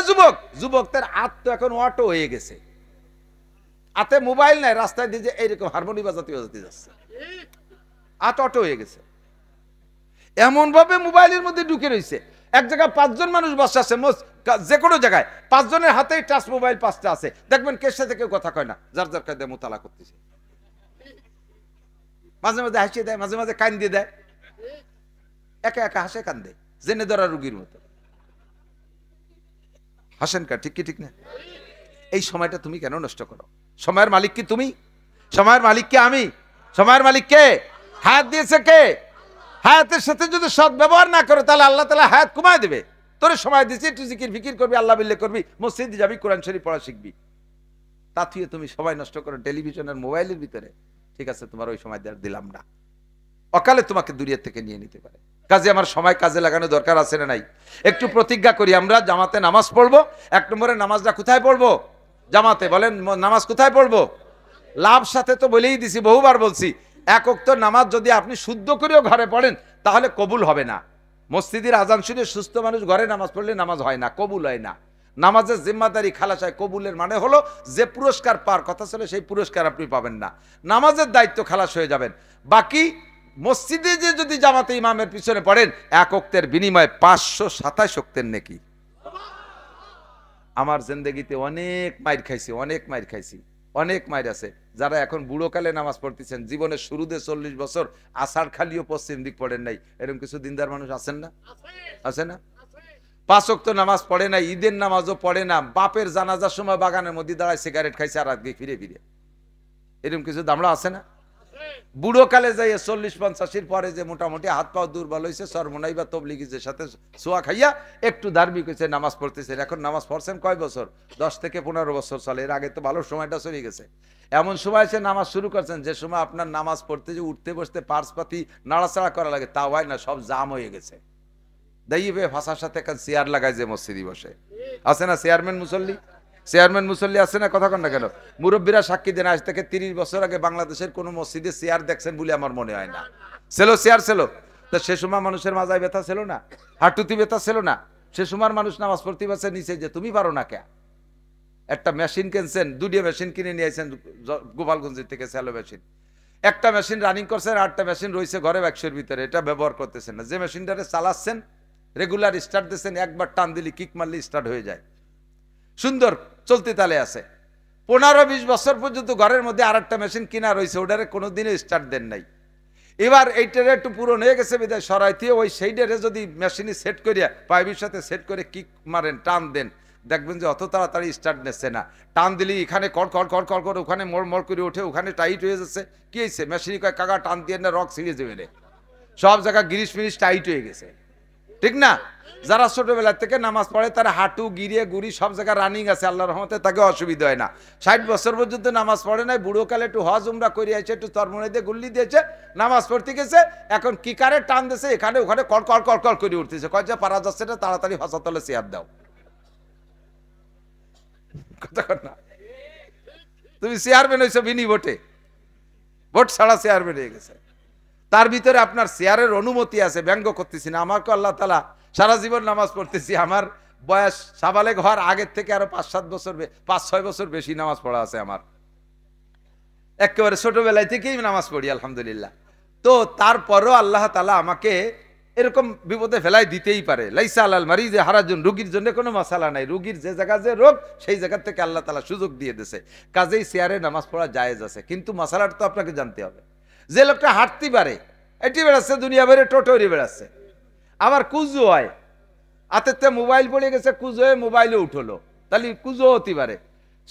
যুবক, যুবকদের হাত তো এখন অটো হয়ে গেছে, হাতে মোবাইল নাই, রাস্তায় দিয়ে এইরকম হারমোনি বাজাতে বাজাতে যাচ্ছে, হাত অটো হয়ে গেছে। এমন ভাবে মোবাইলের মধ্যে ঢুকে রয়েছে, এক জায়গায় 5 জন মানুষ বসে আছে, যে কোনো জায়গায় 5 জনের হাতেই টাচ মোবাইল 5টা আছে, দেখবেন কের সাথে কেউ কথা কয় না, যার যার কায়দা মোতালা করতেছে। মাঝে মাঝে হাসিয়ে দেয়, মাঝে মাঝে কান দিয়ে দেয়, একা একা হাসে কান্দে, জেনে ধরা রুগীর মতো হাসেন কা, ঠিক কি ঠিক না? এই সময়টা তুমি কেন নষ্ট করো? সময়ের মালিক কি তুমি? সময়ের মালিক কি আমি? সময়ের মালিক কে? হায়াত দিয়েছে কে? হায়াতের সাথে যদি সৎ ব্যবহার না করো তাহলে আল্লাহ তাআলা হায়াত কমায় দেবে। তোরে সময় দিয়েছি, একটু জিকির ফিকির করবি, আল্লাহ বিল্লাহ করবি, মসজিদে যাবি, কোরআন শরীফ পড়া শিখবি, তা তুই তুমি সময় নষ্ট করো টেলিভিশনের মোবাইলের ভিতরে। ঠিক আছে, তোমার ওই সময় দিলাম না, অকালে তোমাকে দূরিয়া থেকে নিয়ে নিতে পারে। কাজে আমার সময় কাজে লাগানো দরকার আছে না নাই? একটু প্রতিজ্ঞা করি, আমরা জামাতে নামাজ পড়বো। 1 নম্বরে নামাজটা কোথায় পড়বো? জামাতে। বলেন নামাজ কোথায় পড়বো? লাভ সাথে তো বলেই দিছি, বহুবার বলছি, 1 ওয়াক্ত নামাজ যদি আপনি শুদ্ধ করেও ঘরে পড়েন তাহলে কবুল হবে না। মসজিদের আজান শুনে সুস্থ মানুষ ঘরে নামাজ পড়লে নামাজ হয় না, কবুল হয় না। নামাজের জিম্মাদারি খালাস হয়। কবুলের মানে হলো যে পুরস্কার পাওয়ার কথা ছিল সেই পুরস্কার আপনি পাবেন না, নামাজের দায়িত্ব খালাস হয়ে যাবেন। বাকি মসজিদে যে যদি জামাতে ইমামের পিছনে পড়েন 1 ওয়াক্তের বিনিময়ে 527 ওয়াক্তের নেকি। আমার জিন্দেগিতে অনেক মাইর খাইছি, অনেক মাইর খাইছি, অনেক মাইর আছে। যারা এখন বুড়োকালে নামাজ পড়তেছেন, জীবনের শুরুতে 40 বছর আষাঢ় খালিও পশ্চিম দিক পড়েন নাই, এরকম কিছু দিনদার মানুষ আছেন না? আছে না? 5 ওয়াক্ত নামাজ পড়ে না, ঈদের নামাজও পড়ে না, বাপের জানাজার সময় বাগানের মধ্যে দাঁড়ায় সিগারেট খাইছে আর আগে ফিরে ফিরে, এরকম কিছু দামড়া আছে না? বুড়োকালে যাই 40-50-এর পরে যে মোটামুটি হাত পাও দুর্বল হয়েছে, সরমনাই বা তবলিগীদের সাথে সোয়া খাইয়া একটু ধার্মিক হয়েছে, নামাজ পড়তেছে। এখন নামাজ পড়ছেন কয় বছর? 10 থেকে 15 বছর চলে। এর আগে তো ভালো সময়টা চলে গেছে। এমন সময় এসে নামাজ শুরু করছেন যে সময় আপনার নামাজ পড়তে যে উঠতে বসতে পার্সপাতি নাড়াচাড়া করা লাগে, তা হয় না, সব জাম হয়ে গেছে। দাইবে ভাষার সাথে একটা চেয়ার লাগায় যে মসজিদে বসে, আছে না চেয়ারম্যান মুসল্লি? চেয়ারম্যান মুসল্লি আছে না? কথা কন না কেন? মুরব্বীরা সাক্ষী দেন, আজ থেকে 30 বছর আগে বাংলাদেশের কোন মসজিদে চেয়ার দেখছেন বলে আমার মনে হয় না। ছিল চেয়ার ছিল, তো সে সময় মানুষের মাজায় ব্যথা ছিল না, হাঁটুতি ব্যথা ছিল না, সে সময় মানুষ নামাজ পড়তে পারছে নিচে, যে তুমি পারো না কে? একটা মেশিন কিনছেন, 2টা মেশিন কিনে নিয়েছেন গোপালগঞ্জ থেকে, স্যালো মেশিন। একটা মেশিন রানিং করছেন, 8টা মেশিন রয়েছে ঘরে বাক্সের ভিতরে, এটা ব্যবহার করতেছেন না। যে মেশিনটারে চালাচ্ছেন, রেগুলার স্টার্ট দিচ্ছেন, একবার টান দিলে কিক মারলে স্টার্ট হয়ে যায়, সুন্দর চলতে তালে আছে। 15-20 বছর পর্যন্ত ঘরের মধ্যে আরেকটা মেশিন কিনা রয়েছে, ওটারে কোনোদিনও স্টার্ট দেন নাই। এবার এইটারে একটু পুরনো হয়ে গেছে বিদায় সরাইতে ওই সেইটারে যদি মেশিনে সেট করিয়া পাইপের সাথে সেট করে কিক মারেন, টান দেন, দেখবেন যে অত তাড়াতাড়ি স্টার্ট নিচ্ছে না। টান দিলে এখানে কড় কড় কড় কড় করে, ওখানে মড় মড় করে ওঠে, ওখানে টাইট হয়ে যাচ্ছে। কি হয়েছে? মেশিনে কয় কাকা টান দিয়ে না, রক ছিঁড়ে যাবে, সব জায়গা গিরিশ ফিরিশ টাইট হয়ে গেছে, ঠিক না? যারা ছোটবেলা থেকে নামাজ পড়ে তারা হাঁটু গিরিয়ে গুড়ি সব জায়গায় রানিং আছে, আল্লাহর রহমতে তাকে অসুবিধা হয় না। 60 বছর পর্যন্ত নামাজ পড়ে নাই, বুড়োকালে একটু হজ উমরা করে আছে, একটু তরমুনাই দিয়ে গুল্লি দিয়েছে, নামাজ পড়তে গেছে, এখন কি কারে টান দিয়েছে, এখানে ওখানে কড় কড় কড় কড় করে উঠতেছে, কয় যে পারা যাচ্ছে না, তাড়াতাড়ি হাসপাতালে চেয়ার দাও। কথা কর না, তুমি চেয়ারম্যান হয়েছো বিনি ভোটে, ভোট ছাড়া চেয়ারম্যান হয়ে গেছে। তার ভিতরে আপনার চেয়ারের অনুমতি আছে, ব্যঙ্গ করতেছি না। আমাকে আল্লাহ তাআলা সারা জীবন নামাজ পড়তেছি, আমার বয়স সাবালেগ হওয়ার আগের থেকে আরো 5-7 বছর 5-6 বছর বেশি নামাজ পড়া আছে আমার, একেবারে ছোটবেলায় থেকেই নামাজ পড়ি আলহামদুলিল্লাহ। তো তারপরও আল্লাহ তাআলা আমাকে এরকম বিপদে ফেলাই দিতেই পারে। লাইসা আলাল মারিযে হারাজুন, রোগীর জন্য কোনো মাসালা নাই, রোগীর যে জায়গা যে রোগ সেই জায়গা থেকে আল্লাহ তাআলা সুযোগ দিয়ে দিয়েছে, কাজেই চেয়ারে নামাজ পড়া জায়েজ আছে। কিন্তু মাসালাটা তো আপনাকে জানতে হবে। যে লোকটা হাঁটতে পারে, এটি বেড়াচ্ছে, দুনিয়া ভরে টোটোরি বেড়াচ্ছে, আবার কুজো হয়, হাতেতে মোবাইল পড়ে গেছে, কুজো হয়ে মোবাইলে উঠলো, তাহলে কুজো হতে পারে।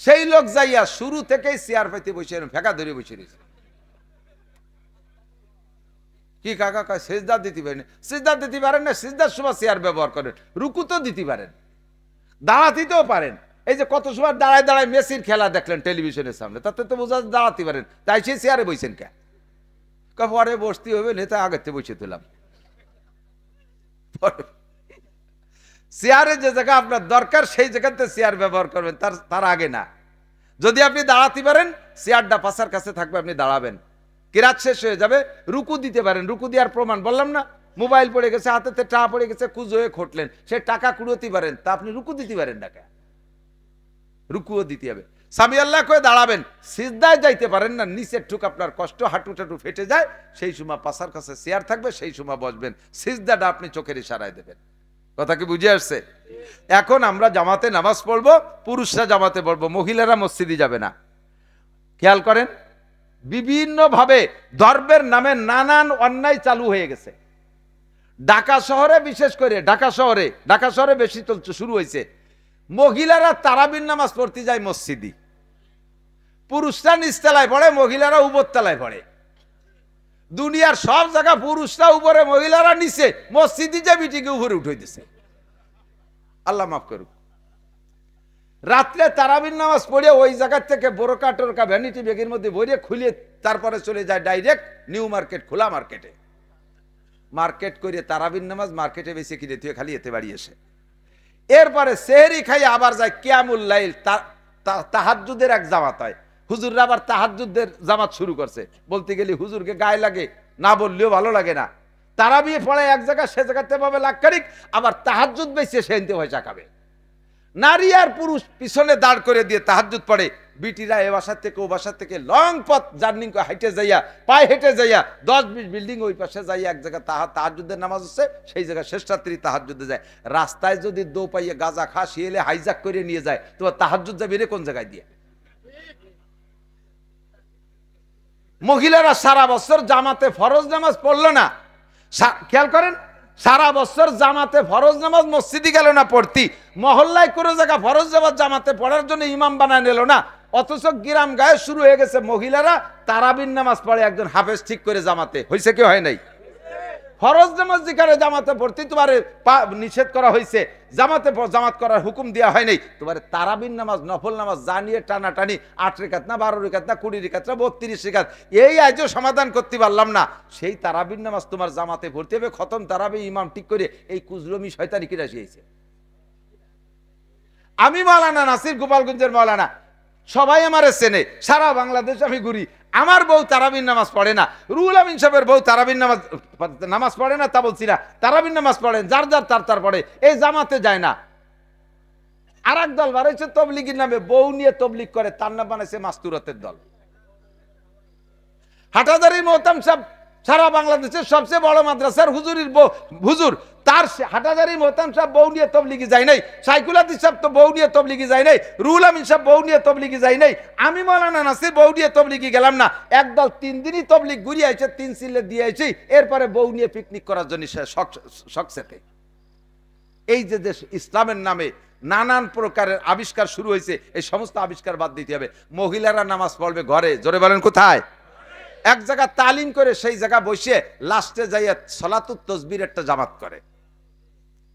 সেই লোক যাইয়া শুরু থেকেই চেয়ার পাইতে বসে ফেঁকা ধরে বসে রয়েছে। কি কাকা কয় সিজদা দিতে পারেন? সিজদা দিতে পারেন না, সিজদার সময় চেয়ার ব্যবহার করেন, রুকু তো দিতে পারেন, দাঁড়াতেও পারেন। এই যে কত সময় দাঁড়ায় দাঁড়ায় মেসির খেলা দেখলেন টেলিভিশনের সামনে, তাতে তো বোঝা দাঁড়াতে পারেন, তাই সেই চেয়ারে বইছেন কে? পরে বসতে হবে, নেতা আগেতে বসে দিলাম। চেয়ারে যে জায়গা আপনার দরকার সেই জায়গাতে চেয়ার ব্যবহার করবেন, তার আগে না। যদি আপনি দাঁড়াতে পারেন, চেয়ারটা পাশার কাছে থাকবে, আপনি দাঁড়াবেন, কিরাত শেষ হয়ে যাবে, রুকু দিতে পারেন। রুকু দেওয়ার প্রমাণ বললাম না, মোবাইল পড়ে গেছে, হাতেতে টাকা পড়ে গেছে, কুজো হয়ে খটলেন, সে টাকা কুড়োতে পারেন তা আপনি রুকু দিতে পারেন না, রুকুও দিতে হবে। সামি আল্লাহ করে দাঁড়াবেন, সিজদায় যাইতে পারেন না, নিচের ঠুক আপনার কষ্ট, হাঁটু টাটু ফেটে যায়, সেই সময় পাশার কাছে চেয়ার থাকবে, সেই সময় বসবেন, সিজদাটা আপনি চোখের ইশারায় দেবেন। কথা কি বুঝে আসছে? এখন আমরা জামাতে নামাজ পড়বো, পুরুষরা জামাতে পড়বো, মহিলারা মসজিদে যাবে না। খেয়াল করেন, বিভিন্ন ভাবে ধর্মের নামে নানান অন্যায় চালু হয়ে গেছে। ঢাকা শহরে, বিশেষ করে ঢাকা শহরে বেশি শুরু হয়েছে। মহিলারা তারাবির নামাজ পড়তে যায় মসজিদে, পুরুষরা নিচতলায় পড়ে, মহিলারা উপরতলায় পড়ে। দুনিয়ার সব জায়গা পুরুষরা উপরে, মহিলারা নিচে, মসজিদে যে বিটিকে উপরে উঠে দিছে। আল্লাহ মাফ করুক। রাত্রে তারাবির নামাজ পড়ে ওই জায়গা থেকে বোরকা টোরকা ভ্যানিটি ব্যাগের মধ্যে ভরে খুলে তারপরে চলে যায় ডাইরেক্ট নিউ মার্কেট, খোলা মার্কেটে। মার্কেট করে তারাবির নামাজ মার্কেটে বেশি কিনে তুই খালি এতে বাড়ি এসে, এরপরে সেহরি খাই আবার যায় কিয়ামুল লাইল, তাহাজ্জুদের এক জামাত হয়। হুজুররা আবার তাহাজ্জুদের জামাত শুরু করছে। বলতে গেলে হুজুরকে গায়ে লাগে, না বললেও ভালো লাগে না। তারাবি পড়ে এক জায়গা, সে জায়গাতে পাবে লাখ খানিক, আবার তাহাজ্জুদ বেঁচে সে এনতে পয়সা খাবে। নারী আর পুরুষ পিছনে দাঁড় করে দিয়ে তাহাজ্জুদ পড়ে। বিটিরা এ বাসার থেকে ও বাসার থেকে লং পথ জার্নি হাইটে যাইয়া, পায়ে হেঁটে যাইয়া 10-20 বিল্ডিং ওই পাশে যাইয়া এক জায়গায় তাহাজ্জুদের নামাজ হচ্ছে, সেই জায়গায় শেষ রাত্রি তাহাজ্জুদে যায়। রাস্তায় যদি দো পাইয়ে গাঁজা খা, শিয়েলে হাইজাক করে নিয়ে যায়, তোমার তাহাজ্জুদ যাবে রে কোন জায়গায় দিয়ে? মহিলারা সারা বছর জামাতে ফরজ নামাজ পড়লো না। খেয়াল করেন, সারা বছর জামাতে ফরজ নামাজ মসজিদে গেল না পড়তি, মহল্লায় কোনো জায়গা ফরজ নামাজ জামাতে পড়ার জন্য ইমাম বানায় নিল না। অথচ গ্রাম গায়ে শুরু হয়ে গেছে মহিলারা তারাবির নামাজ পড়ে, একজন হাফেজ ঠিক করে জামাতে হয়েছে, কি হয় নাই? ফরজ নামাজ যেখানে জামাতে পড়তে তোমার নিষেধ করা হয়েছে, জামাত করার হুকুম দেওয়া হয় নাই, তোমার তারাবির নামাজ নফল নামাজ জানিয়ে টানাটানি 8 রেখাত না 12 রেখাত না 20 রেখাত না 32 রেখাত, এই আজও সমাধান করতে পারলাম না। সেই তারাবির নামাজ তোমার জামাতে পড়তে হবে, খতম তারাবি ইমাম ঠিক করে। এই কুজরমি শয়তানি কিরা শিয়েছে। আমি মাওলানা নাসির, গোপালগঞ্জের মাওলানা, সবাই আমারে চেনে, সারা বাংলাদেশ আমি ঘুরি। আমার বউ তারাবির নামাজ পড়ে না, রুহুল আমিন সাহেবের বউ তারাবির নামাজ পড়ে না তা বলছি না, তারাবির নামাজ পড়েন, যার যার তার পড়ে, এই জামাতে যায় না। আর এক দল বাড়াইছে তবলিগির নামে, বউ নিয়ে তবলিগ করে, তার নাম বানাইছে মাস্তুরাতের দল। হাটাজারি মোহতাম সাহেব সারা বাংলাদেশের সবচেয়ে বড় মাদ্রাসার হুজুর, তার হাটাজারি মোহতাম সাহেব বউ নিয়ে তবলিগি যায় নাই, সাইকুল হাদিস সাহেব তো বউ নিয়ে তবলিগি যায় নাই, রুহুল আমিন সাহেব বউ নিয়ে তবলিগি যায় নাই, আমি মাওলানা নাসির বউ নিয়ে তবলিগি গেলাম না। একদল 3 দিনই তবলিগ ঘুরিয়ে আইছে, 3 সিলে দিয়ে আইছি, এরপরে বউ নিয়ে পিকনিক করার জন্য শখসেতে। এই যে দেশ ইসলামের নামে নানান প্রকারের আবিষ্কার শুরু হয়েছে, এই সমস্ত আবিষ্কার বাদ দিতে হবে। মহিলারা নামাজ পড়বে ঘরে, জোরে বলেন কোথায়? এক জায়গা তালিম করে সেই জায়গা বসে লাস্টে যাইয়া সলাতুত তসবির একটা জামাত করে,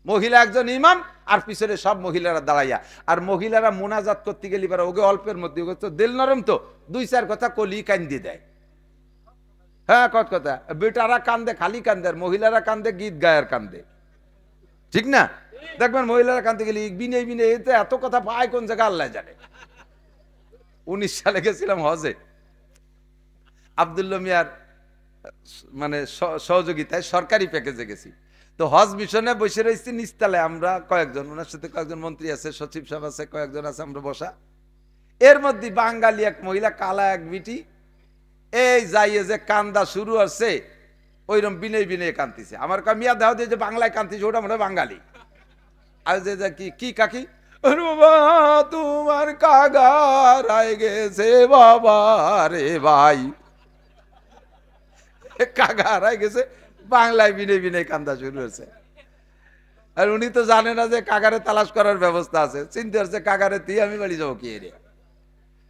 মহিলা একজন ইমাম আর পিছনে সব মহিলারা দাঁড়াইয়া। আর মহিলারা মোনাজাত করতে গেলে ওকে অল্পের মধ্যে দিল নরম তো 2-4 কথা কলি কান্দি দেয়। হ্যাঁ কত কথা, বেটারা কান্দে খালি কান্দে, আর মহিলারা কান্দে গীত গায়ের কান্দে, ঠিক না? দেখবেন মহিলারা কান্দে গেলে বিনে বিনে এত কথা পায় কোন জায়গা আল্লাহ জানে। 19 সালে গেছিলাম হজে, আব্দুল্লাহ মিয়ার মানে সহযোগিতায় সরকারি প্যাকেজে গেছি। তো হজ মিশনে বসে রয়েছি নিচতলায়, আমরা কয়েকজন, ওনার সাথে কয়েকজন মন্ত্রী আছে, সচিব সাহেব আছে, কয়েকজন আছে, আমরা বসা। এর মধ্যে বাঙালি এক মহিলা, কালা এক বিটি, এই যাইয়ে যে কান্দা শুরু হচ্ছে, ওইরকম বিনয় বিনয় কান্দিছে। আমার মিয়া দেহ দিয়ে যে বাংলায় কান্দিছে, ওটা মনে হয় বাঙালি। আর যে কি কাকি, তোমার কাগার আয় গেছে বাবা রে ভাই, কাকা হারাই গেছে, বাংলায় বিনে বিনে কান্দা শুরু হয়েছে। আর উনি তো জানে না যে কাকারে তালাশ করার ব্যবস্থা আছে, চিন্তা হচ্ছে কাকারে দিয়ে আমি বাড়ি যাবো কি এরিয়া।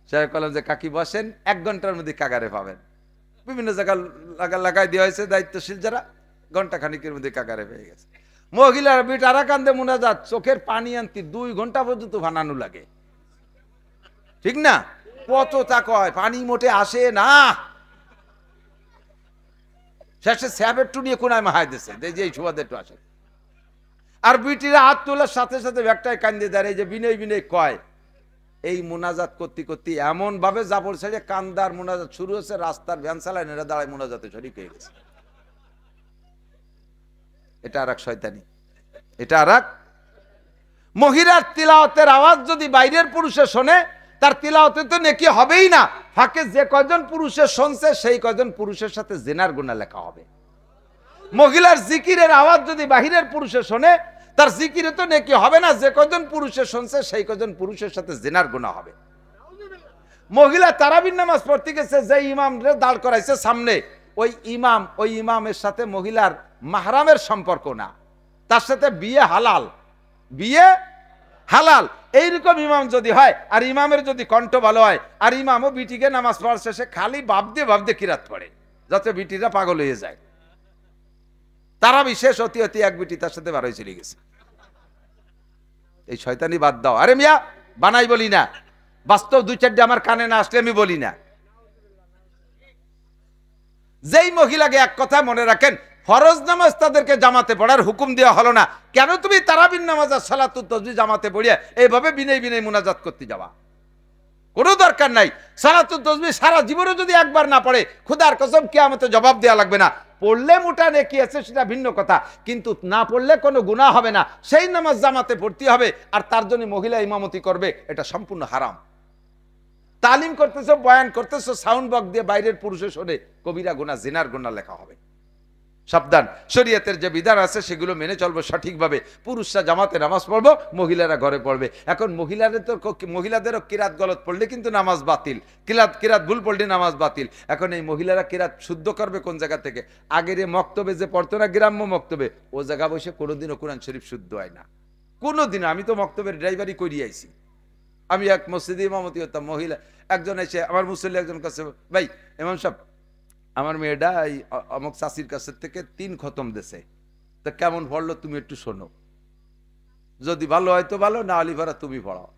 সাহেব বললাম যে কাকি বসেন, 1 ঘন্টার মধ্যে কাকারে পাবেন। বিভিন্ন জায়গা লাগাই দেওয়া হয়েছে দায়িত্বশীল যারা, ঘন্টা খানিকের মধ্যে কাকারে পেয়ে গেছে। মহিলার বেটারা কান্দে মোনাজাত, চোখের পানি আনতে 2 ঘন্টা পর্যন্ত বানানো লাগে, ঠিক না? কত তা কয়, পানি মোটে আসে না। শেষে স্যাবের টু নিয়ে কোনায় মাহাই দিচ্ছে, যে এই সুবাদের টু আসে। আর বিটিরা হাত তোলার সাথে সাথে ব্যাগটায় কান্দে দাঁড়িয়ে যে বিনয় বিনয় কয়। এই মোনাজাত করতে করতে এমন ভাবে জাবর ছেড়ে কান্দার মোনাজাত শুরু হচ্ছে, রাস্তার ভ্যান চালায় এরা দাঁড়ায় মোনাজাতে শরীক হয়ে গেছে। এটা আর এক শয়তানি, এটা আর এক। মহিলার তিলাওয়াতের আওয়াজ যদি বাইরের পুরুষে শোনে, তার তিলাওয়াতে তো নেকি হবেই না, ফাঁকে যে কয়জন পুরুষের শুনছে সেই কয়জন পুরুষের সাথে জিনার গুনাহ লেখা হবে। মহিলার জিকিরের আওয়াজ যদি বাহিরের পুরুষে শোনে, তার জিকিরে তো নেকি হবে না, যে কয়জন পুরুষের শুনছে সেই কয়জন পুরুষের সাথে জিনার গুনাহ হবে। মহিলা তারাবির নামাজ পড়তে গেছে, যে ইমাম দাঁড় করাইছে সামনে, ওই ইমামের সাথে মহিলার মাহরামের সম্পর্ক না, তার সাথে বিয়ে হালাল, বিয়ে হালাল। এইরকম ইমাম যদি হয়, আর ইমামের যদি কণ্ঠ ভালো হয়, আর ইমামও বিটিকে নামাজ পড়ার শেষে খালি ভাবতে কিরাত পড়ে, যাতে বিটিরা পাগল হয়ে যায়। তারা বিশেষ অতি এক বিটি তার সাথে বারোই চলে গেছে। এই শয়তানি বাদ দাও। আরে মিয়া বানাই বলি না, বাস্তব দুই চারটে আমার কানে না আসলে আমি বলি না। যেই মহিলাকে এক কথা মনে রাখেন, ফরজ নামাজ তাদেরকে জামাতে পড়ার হুকুম দেওয়া হলো না, কেন তুমি তারাবির নামাজ আর সালাতুত তাসবিহ জামাতে পড়িয়া এইভাবে বিনয় মুনাজাত করতে যাবা? কোনো দরকার নাই। সালাতুত তাসবিহ সারা জীবনে যদি একবার না পড়ে, খোদার কসম কিয়ামতে জবাব দেওয়া লাগবে না। পড়লে মোটা নেকি আছে সেটা ভিন্ন কথা, কিন্তু না পড়লে কোনো গুনাহ হবে না। সেই নামাজ জামাতে পড়তে হবে, আর তার জন্য মহিলা ইমামতি করবে, এটা সম্পূর্ণ হারাম। তালিম করতেছো, বয়ান করতেছো, সাউন্ড বক্স দিয়ে বাইরের পুরুষে শোনে, কবিরা গুনাহ, জিনার গুনাহ লেখা হবে। সাবধান, শরীয়তের যে বিধান আছে সেগুলো মেনে চলবো সঠিকভাবে। পুরুষরা জামাতে নামাজ পড়বো, মহিলারা ঘরে পড়বে। এখন মহিলাদেরও কিরাত গলত পড়লে কিন্তু নামাজ বাতিল, কিরাত ভুল পড়লে নামাজ বাতিল। এখন এই মহিলারা কিরাত শুদ্ধ করবে কোন জায়গা থেকে? আগের মক্তবে যে পড়তো না, গ্রাম্য মক্তবে, ও জায়গা বসে কোনোদিনও কোরআন শরীফ শুদ্ধ হয় না, কোনোদিনও। আমি তো মক্তবের ড্রাইভারই করিয়ে আইছি। আমি এক মসজিদে ইমামতি হতাম, মহিলা একজন এসে আমার মুসল্লি একজন কাছে, ভাই ইমাম সাহেব, আমার মেয়েটা এই অমুক চাষির কাছে থেকে 3 খতম দেশে, তা কেমন পড়লো তুমি একটু শোনো, যদি ভালো হয় তো ভালো, না আলিভারা তুমি পড়াও।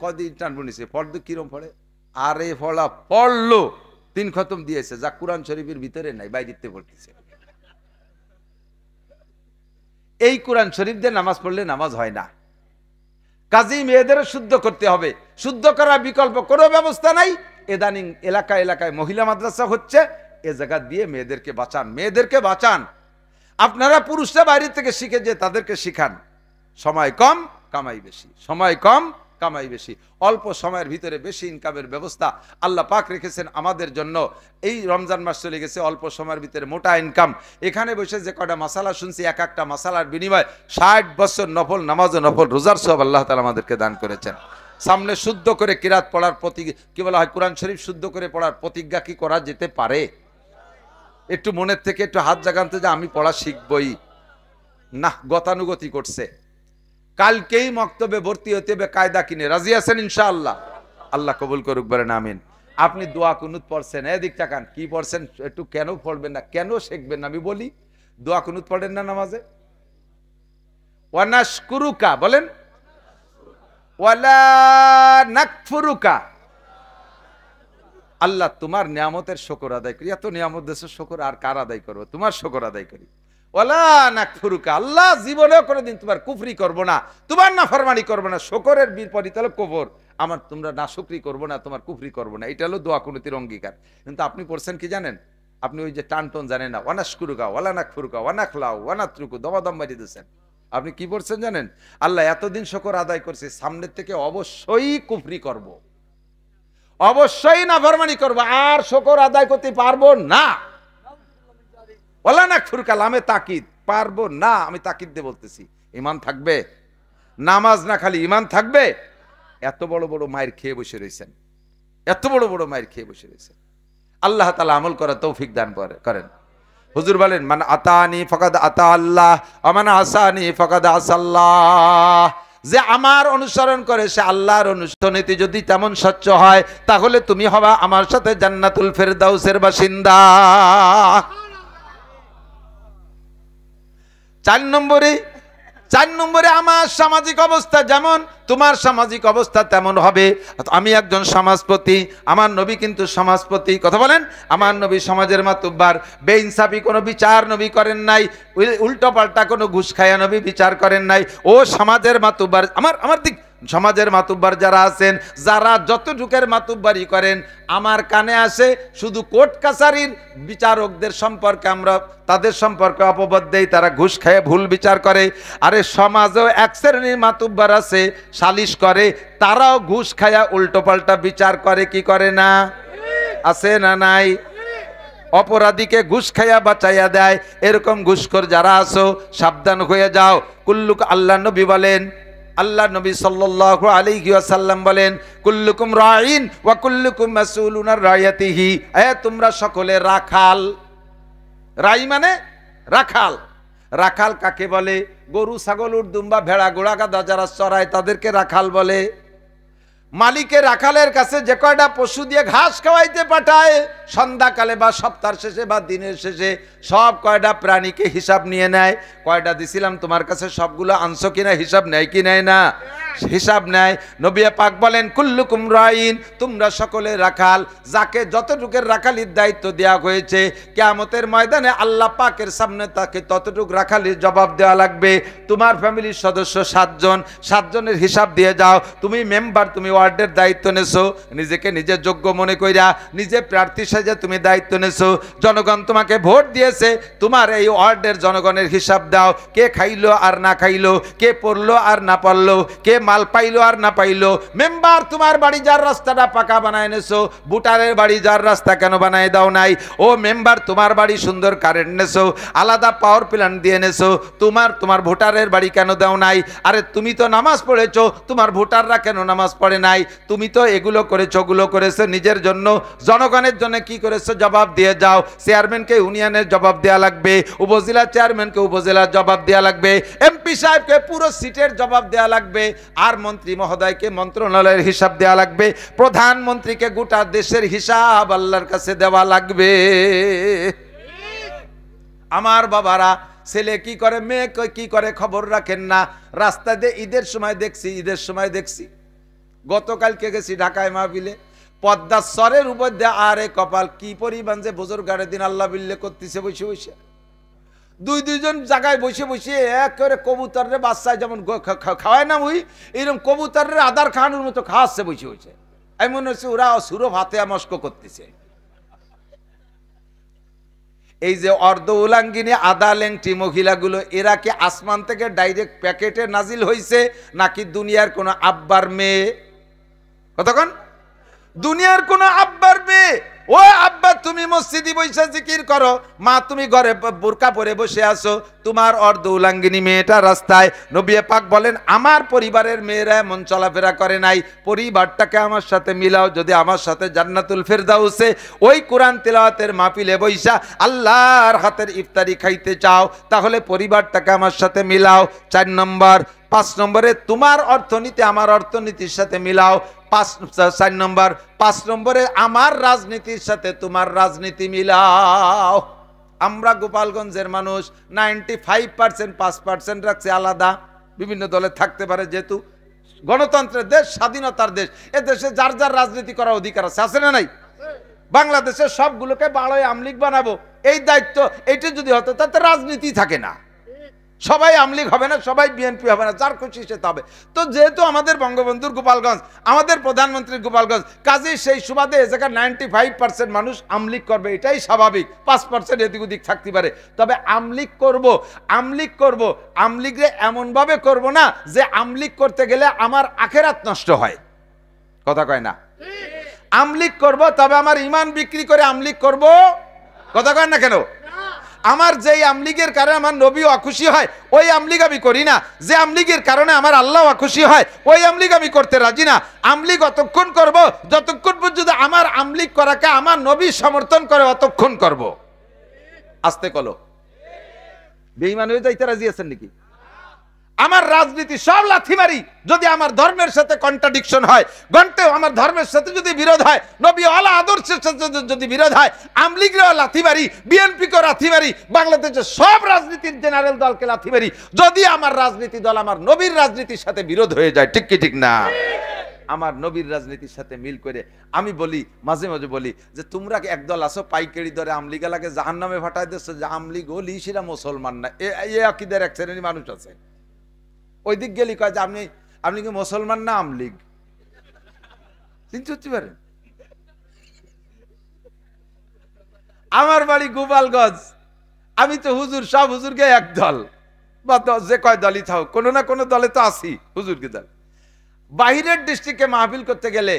কদিন টানবো নিছে, পড়তো কিরম পড়ে? আরে পড়লো 3 খতম দিয়েছে, যা কোরআন শরীফের ভিতরে নাই, বাইরে পড়তেছে। এই কোরআন শরীফ দিয়ে নামাজ পড়লে নামাজ হয় না। কাজী মেয়েদেরও শুদ্ধ করতে হবে, শুদ্ধ করার বিকল্প কোনো ব্যবস্থা নাই। এদানিং এলাকায় মহিলা মাদ্রাসা হচ্ছে, এ জায়গা দিয়ে মেয়েদেরকে বাঁচান। আপনারা পুরুষরা বাইরে থেকে শিখে যে তাদেরকে শিখান। সময় কম কামাই বেশি, অল্প সময়ের ভিতরে বেশি ইনকামের ব্যবস্থা আল্লাহ পাক রেখেছেন আমাদের জন্য। এই রমজান মাস চলে গেছে, অল্প সময়ের ভিতরে মোটা ইনকাম। এখানে বসে যে কটা মাসালা শুনছি, এক একটা মাসালার বিনিময়ে 60 বছর নফল নামাজ ও নফল রোজার সওয়াব আল্লাহ তাআলা আমাদেরকে দান করেছেন। সামনে শুদ্ধ করে কিরাত পড়ার কি বলা হয়, কোরআন শরীফ শুদ্ধ করে পড়ার প্রতিজ্ঞা কি করা যেতে পারে? একটু মনের থেকে একটু হাত জাগানতে যে আমি পড়া শিখবই না, গতানুগতি করছে। কালকেই মক্তবে ভর্তি হতে হবে, কায়দা কিনে। রাজি আছেন ইনশাআল্লাহ? আল্লাহ কবুল করুক, বলেন আমিন। আপনি দোয়া কুনুত পড়ছেন, এদিক তাকান, কি পড়ছেন একটু? কেন পড়বেন না, কেন শিখবেন না? আমি বলি, দোয়া কুনুত পড়েন না নামাজে? ওয়ানাশকুরুকা বলেন, ওয়ালা নাকফুরুকা। আল্লাহ তোমার নিয়ামতের শুকর আদায় করি। এত নিয়ামত দেশের শুকর আর কার আদায় করবো? তোমার শুকর আদায় করি। ওয়ালা নাকফুরুকা, আল্লাহ জীবনেও কোনোদিন তোমার কুফরি করবো না, তোমার নাফরমানি করবো না। শুকরের বিপরীত হলো কুফর। আমার তোমরা নাশুকরি করবো না, তোমার কুফরি করবো না, এটা হলো দোয়া কুনুতের অঙ্গীকার। কিন্তু আপনি পড়ছেন কি জানেন? আপনি ওই যে টানটন জানেন না, ওয়ানাশকুরুকা, ওয়ালা নাকফুরুকা, ওয়ানাখলাউ, ওয়ানাত্রুকু, দমাদম মারিয়ে দিয়েছেন। আপনি কি পড়ছেন জানেন? আল্লাহ এতদিন শুকর আদায় করছে, সামনের থেকে অবশ্যই কুফরি করব, অবশ্যই নাফরমানি করব, আর শুকর আদায় করতে পারবো না। ওয়ালা নাকফুরুকা, লামে তাকিদ, পারবো না, আমি তাকিদ দিয়ে বলতেছি। ঈমান থাকবে, নামাজ না খালি ঈমান থাকবে। এত বড় বড় মায়ের খেয়ে বসে রয়েছেন, আল্লাহ তাআলা আমল করার তৌফিক দান করেন। হুজুর বলেন, মান আতানি ফাকাদ আতা আল্লাহ, ওয়া মান আসানি ফাকাদ আসাল্লাহ। যে আমার অনুসরণ করে সে আল্লাহর অনুসরণীতি যদি তেমন স্বচ্ছ হয়, তাহলে তুমি হবা আমার সাথে জান্নাতুল ফেরদাউসের বাসিন্দা। 4 নম্বরে আমার সামাজিক অবস্থা যেমন, তোমার সামাজিক অবস্থা তেমন হবে। আমি একজন সমাজপতি, আমার নবী কিন্তু সমাজপতি। কথা বলেন, আমার নবী সমাজের মাতুব্বার। বেইনসাফি কোনো বিচার নবী করেন নাই, উল্টো পাল্টা কোনো ঘুষ খায়া নবী বিচার করেন নাই। ও সমাজের মাতুব্বার, আমার দিক সমাজের মাতুব্বার যারা আছেন, যারা যতটুকের মাতুব্বারি করেন, আমার কানে আসে শুধু কোর্ট কাছারির বিচারকদের সম্পর্কে আমরা তাদের সম্পর্কে অপবাদ দেই, তারা ঘুষ খায় ভুল বিচার করে। আরে সমাজেও এক শ্রেণীর মাতুব্বার আছে, সালিশ করে, তারাও ঘুষ খায়া উল্টো পাল্টা বিচার করে, কি করে না? আছে না নাই? অপরাধীকে ঘুষ খাইয়া বাঁচাইয়া দেয়। এরকম ঘুষখোর যারা আছো, সাবধান হয়ে যাও। কুল্লুক, আল্লাহ নবী বলেন, আল্লাহ নবী সাল্লাল্লাহু আলাইহি ওয়াসাল্লাম বলেন, কুল্লুকুম রাঈন ওয়া কুল্লুকুম মাসউলুন আন রাইয়াতিহি। তোমরা সকলে রাখাল। রাই মানে রাখাল। রাখাল কাকে বলে? গরু, ছাগল, উট, দুম্বা, ভেড়া, ঘোড়া, গাধা যারা চড়ায় তাদেরকে রাখাল বলে। মালিকের রাখালের কাছে যে কয়টা পশু দিয়ে ঘাস খাওয়াইতে পাঠায়, সন্ধ্যাকালে বা সপ্তাহ শেষে বা দিনের শেষে সব কয়টা প্রাণীকে হিসাব নিয়ে নেয়, কয়টা দিছিলাম তোমার কাছে, সবগুলো আনছো কিনা হিসাব নেয় কি নেয় না? হিসাব নেয়। নবী পাক বলেন, কুল্লুকুম রাঈন, তোমরা সকলে রাখাল। যাকে যতটুকের রাখালির দায়িত্ব দেওয়া হয়েছে, কিয়ামতের ময়দানে আল্লাহ পাকের সামনে তাকে ততটুক রাখালির জবাব দেওয়া লাগবে। তোমার ফ্যামিলির সদস্য 7 জন, 7 জনের হিসাব দিয়ে যাও। তুমি মেম্বার, তুমি ওয়ার্ডের দায়িত্ব নেছো, নিজেকে নিজে যোগ্য মনে কইরা নিজে প্রার্থী সাজে তুমি দায়িত্ব নেছো। জনগণ তোমাকে ভোট দিয়েছে, তোমার এই ওয়ার্ডের জনগণের হিসাব দাও। কে খাইলো আর না খাইলো, কে পড়লো আর না পড়লো, কে মাল পাইলো আর না পাইলো। মেম্বার, তোমার বাড়ি যার রাস্তাটা পাকা বানায় এনেছো, ভোটারের বাড়ি যার রাস্তা কেন বানায় দাও নাই? ও মেম্বার, তোমার বাড়ি সুন্দর কারেন্ট নেছো, আলাদা পাওয়ার প্ল্যান্ট দিয়ে এনেছো, তোমার ভোটারের বাড়ি কেন দাও নাই? আরে তুমি তো নামাজ পড়েছো, তোমার ভোটাররা কেন নামাজ পড়ে নাই? তুমি তো এগুলো করেছো, ওগুলো করেছো নিজের জন্য, জনগণের জন্য কি করেছো জবাব দিয়ে যাও। চেয়ারম্যানকে ইউনিয়নের জবাব দেওয়া লাগবে, উপজেলা চেয়ারম্যানকে উপজেলার জবাব দেওয়া লাগবে, এমপি সাহেবকে পুরো সিটের জবাব দেওয়া লাগবে, আর মন্ত্রী মহোদয়কে মন্ত্রণালয়ের হিসাব দেওয়া লাগবে, প্রধানমন্ত্রীকে গোটা দেশের হিসাব আল্লাহর কাছে দেওয়া লাগবে। আমার বাবারা, ছেলে কি করে, মেয়ে কি করে খবর রাখেন না। রাস্তা দিয়ে ঈদের সময় দেখছি, গতকালকে গেছি ঢাকায় মাহফিলে, পদ্মার সরের উপর দিয়ে আরে কপাল কি পরিমাণ যে বুজুর্গারের দিন আল্লাহ বিল্লে করতেছে বসে বসে। দুইজন জায়গায় বসে বসে এক করে কবুতরের বাচ্চায় যেমন খাওয়ায় না, ওই এরকম কবুতরের আদার খাওয়ানোর মতো খাওয়াচ্ছে বসে বসে। আমি মনে হচ্ছে ওরা সুরভ হাতে মস্ক করতেছে। এই যে অর্ধ উলাঙ্গিনী আদা ল্যাংটি মহিলাগুলো, এরা কি আসমান থেকে ডাইরেক্ট প্যাকেটে নাজিল হয়েছে নাকি দুনিয়ার কোন আব্বার মেয়ে? কতক্ষণ? দুনিয়ার কোন আব্বার মেয়ে। ও আব্বা, তুমি মসজিদে বসে জিকির করো, মা তুমি ঘরে বোরকা পরে বসে আছো, তোমার অর্ধ উলাঙ্গিনী মেয়েটা রাস্তায়। নবী পাক বলেন, আমার পরিবারের মেয়েরা এমন চলাফেরা করে নাই, পরিবারটাকে আমার সাথে মিলাও। যদি আমার সাথে জান্নাতুল ফেরদাউসে ওই কোরআন তেলাওয়াতের মাহফিলে বইসা আল্লাহর হাতের ইফতারি খাইতে চাও, তাহলে পরিবারটাকে আমার সাথে মিলাও। 4 নম্বর। 5 নম্বরে তোমার অর্থনীতি আমার অর্থনীতির সাথে মিলাও। 4 নম্বর। 5 নম্বরে আমার রাজনীতির সাথে তোমার রাজনীতি মিলাও। আমরা গোপালগঞ্জের মানুষ 95% 5% রাখছে আলাদা, বিভিন্ন দলে থাকতে পারে, যেহেতু গণতন্ত্রের দেশ, স্বাধীনতার দেশ, এ দেশে যার যার রাজনীতি করার অধিকার আছে, আছে না নাই? বাংলাদেশের সবগুলোকে বাড়ায় আমলিগ বানাবো, এই দায়িত্ব এইটা যদি হতো তাতে রাজনীতি থাকে না। সবাই আমলিগ হবে না, সবাই বিএনপি হবে না, যার খুশি সে হবে। তো যেহেতু আমাদের বঙ্গবন্ধুর গোপালগঞ্জ, আমাদের প্রধানমন্ত্রীর গোপালগঞ্জ, কাজে সেই সুবাদে এ জায়গায় 95% মানুষ আমলিগ করবে, এটাই স্বাভাবিক। 5% এদিক ওদিক থাকতে পারে। তবে আমলিগ করব, আমলিগরে এমনভাবে করব না যে আমলিগ করতে গেলে আমার আখেরাত নষ্ট হয়। কথা কয় না? আমলিগ করব, তবে আমার ইমান বিক্রি করে আমলিগ করব। কথা কয় না কেন? আমার যেই আমলিগের কারণে আমার নবী অখুশি হয়, ওই আমলিগ আমি করি না। যে আমলিগের কারণে আমার আল্লাহ অখুশি হয়, ওই আমলিগ আমি করতে রাজি না। আমলিগ অতক্ষণ করব যতক্ষণ পর্যন্ত আমার আমলিগ করাকে আমার নবী সমর্থন করে, অতক্ষণ করব। আস্তে কলো, বেঈমান হয়ে যাইতে রাজি আছেন নাকি? আমার রাজনীতি সব লাথি মারি যদি আমার ধর্মের সাথে কন্ট্রাডিকশন হয়, গন্তেও আমার ধর্মের সাথে যদি বিরোধ হয়, নবী ওয়ালা আদর্শের সাথে যদি বিরোধ হয়, আমলিগেও লাথি মারি, বিএনপিকেও লাথি মারি, বাংলাদেশের সব রাজনীতির জেনারেল দলকে লাথি মারি, যদি আমার রাজনীতি দল আমার নবীর রাজনীতির সাথে বিরোধ হয়ে যায়। ঠিক কি ঠিক না? আমার নবীর রাজনীতির সাথে মিল করে আমি বলি, মাঝে মাঝে বলি যে তোমরা একদল আসো পাইকারি দরে আমলিগালাকে জাহান্নামে ফাটাই দিচ্ছ, যে আমলিগ হলি সেটা মুসলমান না, এই আকীদার এক শ্রেণীর মানুষ আছে। ওই দিক গেলি কয় যে আপনি কি মুসলমান না আমলিগ? চিন্তা করতে পারেন? আমার বাড়ি গোপালগঞ্জ, আমি তো হুজুর, সব হুজুরকে এক দল বা যে কয় দলই থাক, কোনো না কোনো দলে তো আছি হুজুরকে দল। বাহিরের ডিস্ট্রিক্টে মাহফিল করতে গেলে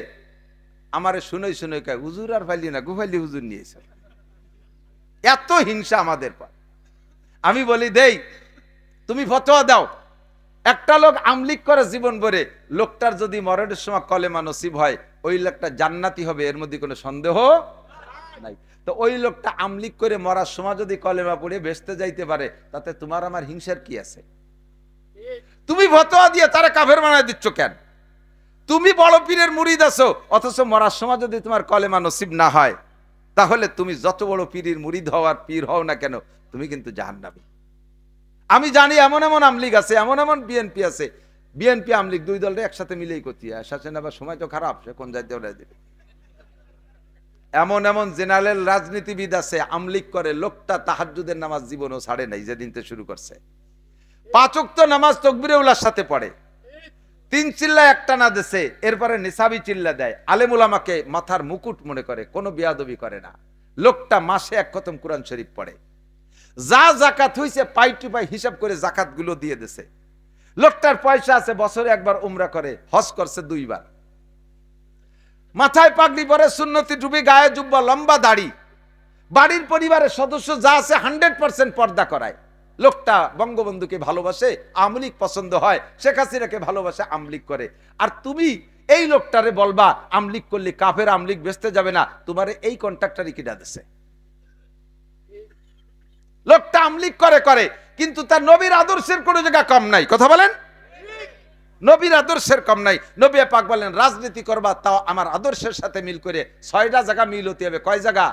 আমারে শুনে শুনে কয় হুজুর আর ফাইলি না, গুফাইলি হুজুর নিয়েছে। এত হিংসা আমাদের পর। আমি বলি দেই, তুমি ফতোয়া দাও, একটা লোক আমলিক করে জীবন ভরে, লোকটার যদি মরণের সময় কলেমা নসিব হয় ওই লোকটা জান্নাতি হবে, এর মধ্যে কোনো সন্দেহ নাই। তো ওই লোকটা আমলিক করে মরার সময় যদি কলেমা পড়ে বেসতে যাইতে পারে, তাতে তোমার আমার হিংসার কি আছে? তুমি ফতোয়া দিয়ে তারা কাফের বানায় দিচ্ছ কেন? তুমি বড় পীরের মুরিদ আছো, অথচ মরার সময় যদি তোমার কলেমা নসিব না হয়, তাহলে তুমি যত বড় পীরের মুরিদ হওয়ার পীর হও না কেন, তুমি কিন্তু জাহান্নামী। আমি জানি এমন এমন আমলিগ আছে, এমন এমন বিএনপি আছে, বিএনপি আমলিগ দুই দলটা একসাথে মিলেই করতে হয়। শাসন আবার সময় তো খারাপ, সে কোন যাইতে দেবে। এমন এমন জেনারেল রাজনীতিবিদ আছে, আমলিগ করে, লোকটা তাহাজ্জুদের নামাজ জীবনও ছাড়ে নাই যেদিন থেকে শুরু করছে। 5 ওয়াক্ত নামাজ তাকবীরে উলার সাথে পড়ে, 3 চিল্লা একটা না দেশে, এরপরে নিসাবি চিল্লা দেয়, আলেম উলামাকে মাথার মুকুট মনে করে, কোনো বিয়াদবি করে না। লোকটা মাসে 1 খতম কোরআন শরীফ পড়ে, যা জাকাত হইছে পাই টু পাই হিসাব করে জাকাত গুলো দিয়ে দিছে। লোকটার পয়সা আছে, বছরে একবার উমরা করে, হজ করছে 2 বার, মাথায় পাগড়ি পরে, সুন্নতি টুপি, গায়ে জুব্বা, লম্বা দাড়ি, বাড়ির পরিবারের সদস্য যা আছে 100% পর্দা করায়। লোকটা বঙ্গবন্ধুকে ভালোবাসে, আমলিক পছন্দ হয়, শেখ হাসিনাকে ভালোবাসে, আমলিক করে। আর তুমি এই লোকটারে বলবা আমলিক করলে কাফের, আমলিক বেচতে যাবে না, তোমারে এই কন্ট্রাক্টরই কিনা দিছে। লোকটা আমলিক করে করে, কিন্তু তার নবীর আদর্শের কোনো জায়গা কম নাই। কথা বলেন, নবীর আদর্শের কম নাই। নবী পাক বলেন রাজনীতি করবা তাও আমার আদর্শের সাথে মিল করে। 6টা জায়গা মিল হতে হবে। কয় জায়গা?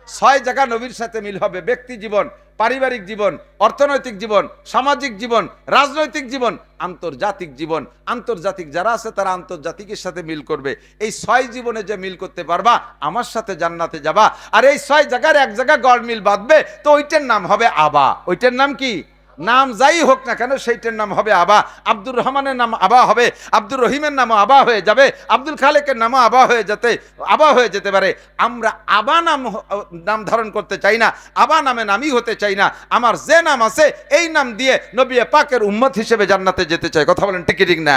6 জায়গা নবীর সাথে মিল হবে। ব্যক্তি জীবন, পারিবারিক জীবন, অর্থনৈতিক জীবন, সামাজিক জীবন, রাজনৈতিক জীবন, আন্তর্জাতিক জীবন। আন্তর্জাতিক যারা আছে তারা আন্তর্জাতিকের সাথে মিল করবে। এই 6 জীবনে যে মিল করতে পারবা, আমার সাথে জান্নাতে যাবা। আর এই 6 জায়গার এক জায়গা গড় মিল বাঁধবে, তো ওইটার নাম হবে আবা। ওইটার নাম কি? নাম যাই হোক না কেন, সেইটার নাম হবে আবা। আব্দুর রহমানের নাম আবা হবে, আব্দুর রহিমের নামও আবা হয়ে যাবে, আব্দুল খালেকের নামও আবা হয়ে যেতে পারে। আমরা আবা নাম ধারণ করতে চাই না, আবা নামে নামই হতে চাই না। আমার যে নাম আছে এই নাম দিয়ে নবী পাকের উম্মত হিসেবে জান্নাতে যেতে চাই। কথা বলেন ঠিক ঠিক না?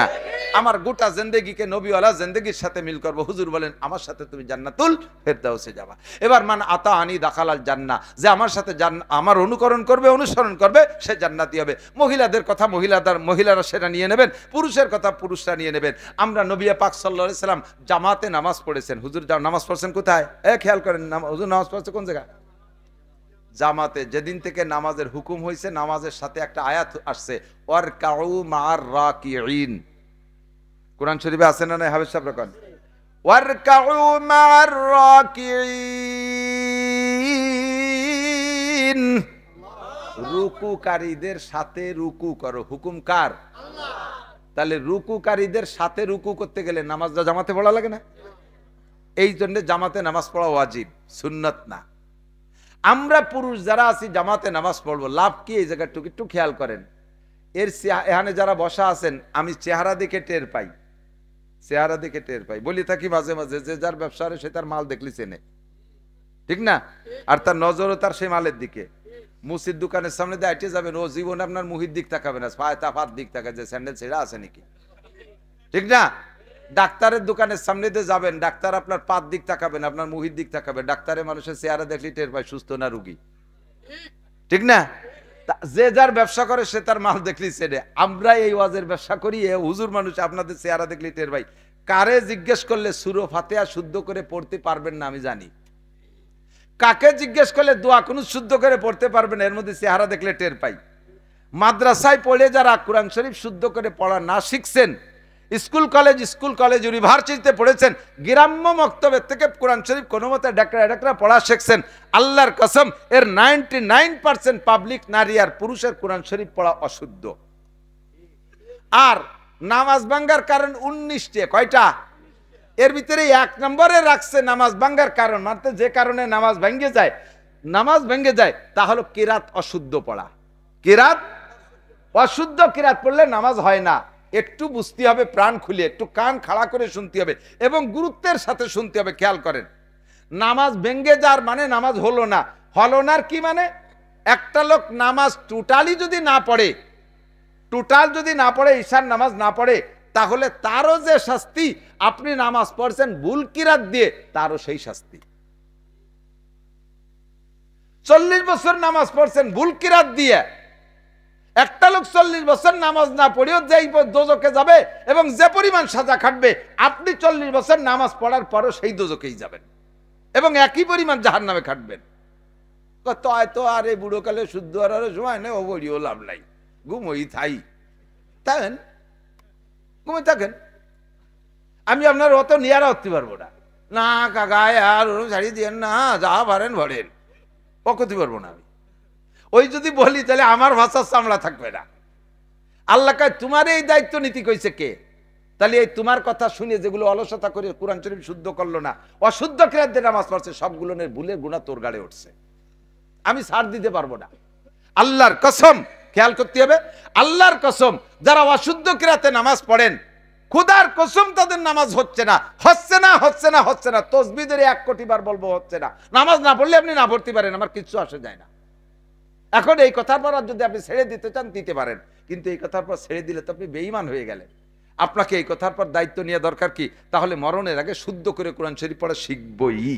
আমার গোটা জিন্দেগিকে নবীওয়ালা জিন্দেগির সাথে মিল করবো। হুজুর বলেন আমার সাথে তুমি জান্নাতুল ফেরদাউসে যাবা। এবার মান আতা আনি দাখালাল জান্নাহ, যে আমার সাথে আমার অনুকরণ করবে, অনুসরণ করবে, সে জান্নাতি হবে। মহিলাদের কথা মহিলারা সেটা নিয়ে নেবেন, পুরুষের কথা পুরুষরা নিয়ে নেবেন। আমরা নবী পাক সাল্লাল্লাহু আলাইহি সাল্লাম জামাতে নামাজ পড়েছেন। হুজুর নামাজ পড়ছেন কোথায়? খেয়াল করেন, হুজুর নামাজ পড়ছে কোন জায়গা? জামাতে। যেদিন থেকে নামাজের হুকুম হয়েছে, নামাজের সাথে একটা আয়াত আসছে, ওয়ারকাউ মা'আর রাকিঈন। কোরআন শরীফে আছে না? হাফেজ সাহেব রাখেন, ওয়ারকাউ মা'আর রাকিঈন, রুকুকারীদের সাথে রুকু করো। হুকুম কার? আল্লাহ। তাহলে রুকুকারীদের সাথে রুকু করতে গেলে নামাজটা জামাতে পড়া লাগে না? এই জন্য জামাতে নামাজ পড়া ওয়াজিব, সুন্নাত না। আমরা পুরুষ যারা আছি জামাতে নামাজ পড়বো, লাভ কি? এই জায়গাটুকু একটু খেয়াল করেন। এখানে যারা বসা আছেন, আমি চেহারা দেখে টের পাই, চেহারা দেখে টের পাই। বলি থাকি মাঝে মাঝে, যে যার ব্যবসা সে তার মাল দেখলি চেনে, ঠিক না? আর তার নজরও তার সেই মালের দিকে। মুসির দোকানের সামনে দিয়ে আইটে যাবেন, ও জীবনে আপনার মুহির দিক তাকাবে না, পায়ে তাফার দিক তাকায় যে স্যান্ডেল ছেঁড়া আছে নাকি, ঠিক না? ডাক্তারের দোকানের সামনে দিয়ে যাবেন, ডাক্তার আপনার পাত দিক তাকাবেন, আপনার মুহির দিক তাকাবে। ডাক্তারের মানুষের চেহারা দেখলি টের পায় সুস্থ না রুগী, ঠিক না? যে যার ব্যবসা করে সে তার মাল দেখলি চেনে। আমরা এই ওয়াজের ব্যবসা করি, হুজুর মানুষ, আপনাদের চেহারা দেখলি টের পাই। কারে জিজ্ঞেস করলে সূরা ফাতিহা শুদ্ধ করে পড়তে পারবেন না আমি জানি, কাকে জিজ্ঞেস করলে দোয়া কুনুত শুদ্ধ করে পড়তে পারবেন, এর মধ্যে চেহারা দেখলে টের পাই। মাদ্রাসায় পড়ে যারা কোরআন শরীফ শুদ্ধ করে পড়া না শিখছেন, স্কুল কলেজ ইউনিভার্সিটিতে পড়েছেন, গ্রাম্য মক্তবের থেকে কোরআন শরীফ কোনো মতে ডেকরা পড়া শিখছেন, আল্লাহর কসম এর 99% পাবলিক নারী আর পুরুষের কোরআন শরীফ পড়া অশুদ্ধ। আর নামাজ ভাঙ্গার কারণ 19টে। কয়টা? এর ভিতরে 1 নম্বরে রাখছে নামাজ ভাঙ্গার কারণ, মানে যে কারণে নামাজ ভেঙে যায় তা হলো কিরাত অশুদ্ধ পড়া। কিরাত অশুদ্ধ, কিরাত পড়লে নামাজ হয় না। একটু বুঝতে হবে, প্রাণ খুলে একটু কান খাড়া করে শুনতে হবে এবং গুরুত্বের সাথে শুনতে হবে। খেয়াল করেন, নামাজ ভেঙ্গে যাওয়ার মানে নামাজ হলো না। হলো না কি মানে? একটা লোক নামাজ টোটালি যদি না পড়ে, টোটাল যদি না পড়ে, ঈশার নামাজ না পড়ে, তাহলে তারও যে শাস্তি, আপনি নামাজ পড়ছেন ভুল কিরাত দিয়ে, তারও সেই শাস্তি। 40 বছর নামাজ পড়ছেন ভুল কিরাত দিয়ে, একটা লোক 40 বছর নামাজ না পড়েও যেই দোজকে যাবে এবং যে পরিমাণ সাজা খাটবে, আপনি 40 বছর নামাজ পড়ার পরও সেই দোজকেই যাবেন এবং একই পরিমাণ জাহান্নামে খাটবেন। তো আর এই বুড়োকালে শুদ্ধ হওয়ার সময় নেই, ও বড়িও লাভ নাই, ঘুমোই থাই থাকেন, ঘুমোই থাকেন। আমি আপনার অত নিয়ারা হতে পারবো না। না কাকা আর ওরকম ছাড়িয়ে দিয়েন না, যা পারেন ভরেন, ও করতে পারবো না আমি। ওই যদি বলি তাহলে আমার ভাষার চামড়া থাকবে না। আল্লাহ কয় তোমার এই দায়িত্ব নীতি কইছে কে? তাহলে এই তোমার কথা শুনে যেগুলো অলসতা করে কোরআন শরীফ শুদ্ধ করলো না, অশুদ্ধ কিরাত দিয়ে নামাজ পড়ছে, সবগুলো ভুলের গুনাহ তোর গাড়ে উঠছে, আমি ছাড় দিতে পারবো না। আল্লাহর কসম, খেয়াল করতে হবে, আল্লাহর কসম, যারা অশুদ্ধ কিরাতে নামাজ পড়েন, খুদার কসম তাদের নামাজ হচ্ছে না, হচ্ছে না, হচ্ছে না, হচ্ছে না। তসবিহ ধরে 1 কোটি বার বলবো হচ্ছে না। নামাজ না পড়লে আপনি না পড়তে পারেন, আমার কিচ্ছু আসে যায় না। এখন এই কথার পর যদি আপনি ছেড়ে দিতে চান দিতে পারেন, কিন্তু এই কথার পর ছেড়ে দিলে তো আপনি বেঈমান হয়ে গেলেন। আপনাকে এই কথার পর দায়িত্ব নেওয়া দরকার কি? তাহলে মরণের আগে শুদ্ধ করে কোরআন শরীফ পড়া শিখবই।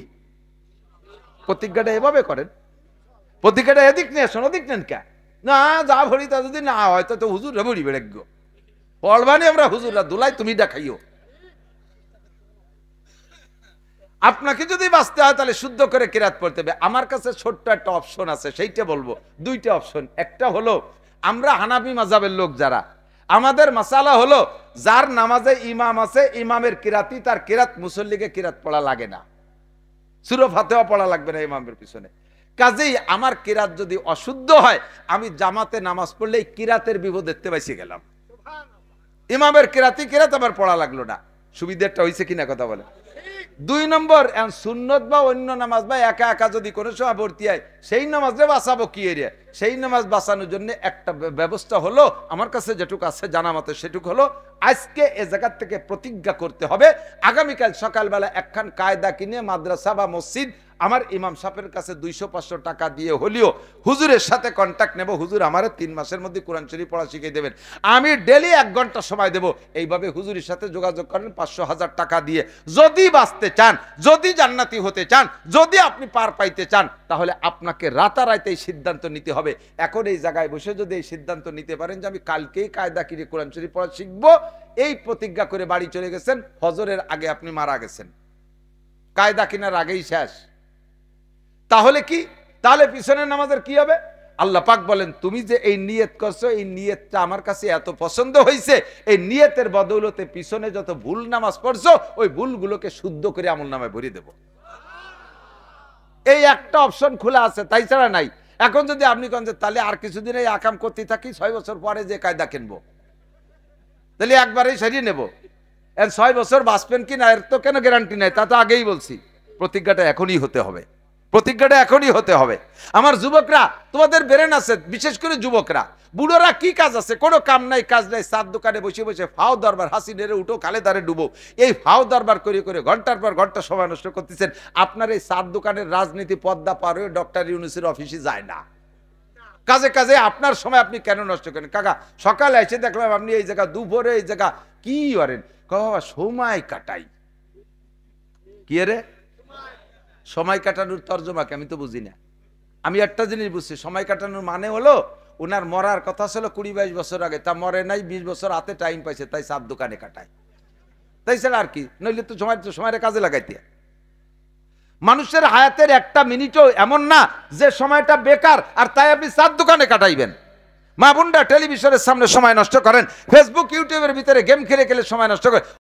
প্রতিজ্ঞাটা এভাবে করেন, প্রতিজ্ঞাটা এদিক নিয়ে আসুন, ওদিক নেন কে না, যা ভরি তা যদি না হয় তো হুজুর ভরি বেড়েগ্য পড়বানি আমরা, হুজুররা দুলাই তুমি দেখাইও। আপনাকে যদি বাঁচতে হয় তাহলে শুদ্ধ করে কিরাত পড়তে হবে। আমার কাছে ছোট্ট একটা অপশন আছে, সেইটা বলবো। 2টা অপশন। একটা হলো, আমরা হানাফি মাযহাবের লোক যারা, আমাদের মাসালা হলো যার নামাজে ইমাম আছে, ইমামের কিরাতি তার কিরাত, মুসল্লিকে কিরাত পড়া লাগে না, সূরা ফাতিহা পড়া লাগবে না ইমামের পিছনে। কাজেই আমার কিরাত যদি অশুদ্ধ হয়, আমি জামাতে নামাজ পড়লে কিরাতের বিপদ দেখতে পাইছি গেলাম, ইমামের কিরাত আমার পড়া লাগলো না। সুবিধাটা হয়েছে কিনা কথা বলে। 2 নম্বর, সুন্নত বা অন্য নামাজ বা একা একা যদি কোনো সময় ভর্তি হয়, সেই নামাজে বাঁচাবো কি এরিয়া? সেই নামাজ বাঁচানোর জন্য একটা ব্যবস্থা হলো, আমার কাছে যেটুকু আছে জানা মতে সেটুকু হলো, আজকে এ জায়গার থেকে প্রতিজ্ঞা করতে হবে, আগামীকাল সকালবেলা একখান কায়দা কিনে মাদ্রাসা বা মসজিদ আমার ইমাম সাহেবের কাছে 200-500 টাকা দিয়ে হলেও হুজুরের সাথে কন্ট্যাক্ট নেব, হুজুর আমারে 3 মাসের মধ্যে কোরআন শরীফ পড়া শিখিয়ে দেবেন, আমি ডেলি 1 ঘন্টা সময় দেব। এইভাবে হুজুরের সাথে যোগাযোগ করেন 500-1000 টাকা দিয়ে। যদি বাঁচতে চান, যদি জান্নাতি হতে চান, যদি আপনি পার পাইতে চান, তাহলে আপনাকে রাতারাতি এই সিদ্ধান্ত নিতে হবে। এখন এই জায়গায় বসে যদি এই সিদ্ধান্ত নিতে পারেন যে আমি কালকেই কায়দা কিনে কোরআন শরীফ পড়া শিখবো, এই প্রতিজ্ঞা করে বাড়ি চলে গেছেন, ফজরের আগে আপনি মারা গেছেন, কায়দা কিনার আগেই শেষ। তাহলে কি? তাহলে পিছনের নামাজের কি হবে? আল্লাহ পাক বলেন, তুমি যে এই নিয়ত করছো, এই নিয়তটা আমার কাছে এত পছন্দ হয়েছে, এই নিয়তের বদৌলতে পিছনে যত ভুল নামাজ পড়ছো, ওই ভুলগুলোকে শুদ্ধ করে আমলনামায় ভরে দেব। এই একটা অপশন খোলা আছে, তাই ছাড়া নাই। এখন যদি আপনি কোন যে তাহলে আর কিছুদিন এই আকাম করতে থাকি, 6 বছর পরে যে কায়দা কিনবো, তাহলে একবারেই সারিয়ে নেব। 6 বছর বাঁচবেন কি না এর তো কেন গ্যারান্টি নাই, তা তো আগেই বলছি। প্রতিজ্ঞাটা এখনই হতে হবে, প্রতিজ্ঞাটা এখনই হতে হবে। আমার যুবকরা, তোমাদের ব্রেন আছে, বিশেষ করে যুবকরা, বুড়োরা কি কাজ আছে? কোনো কাম নাই, কাজ নাই, চার দোকানে বসে বসে ফাও দরবার, হাসি নেড়ে উঠো, কালে দাঁড়ে ডুবো, এই ফাও দরবার করে করে ঘন্টার পর ঘন্টা সময় নষ্ট করতেছেন। আপনার এই চার দোকানের রাজনীতি পদ্মা পার হয়ে ডক্টর ইউনূসের অফিসে যায় না। কাজে কাজে আপনার সময় আপনি কেন নষ্ট করেন? কাকা সকালে এসে দেখলাম আপনি এই জায়গা, দুপুরে এই জায়গা, কি করেন? সময় কাটাই। কি রে সময় কাটানোর তর্জমা কি? আমি তো বুঝি না। আমি একটা জিনিস বুঝছি, সময় কাটানোর মানে হলো ওনার মরার কথা ছিল 20-22 বছর আগে, তা মরে নাই, 20 বছর হাতে টাইম পাইছে, তাই চার দোকানে কাটায়, তাই স্যার আর কি। নইলে তো সময়ের কাজে লাগাইতে। মানুষের হায়াতের একটা মিনিটও এমন না যে সময়টা বেকার আর তাই আপনি চার দোকানে কাটাইবেন। মা বোনরা টেলিভিশনের সামনে সময় নষ্ট করেন, ফেসবুক ইউটিউবের ভিতরে গেম খেলে খেলে সময় নষ্ট করে,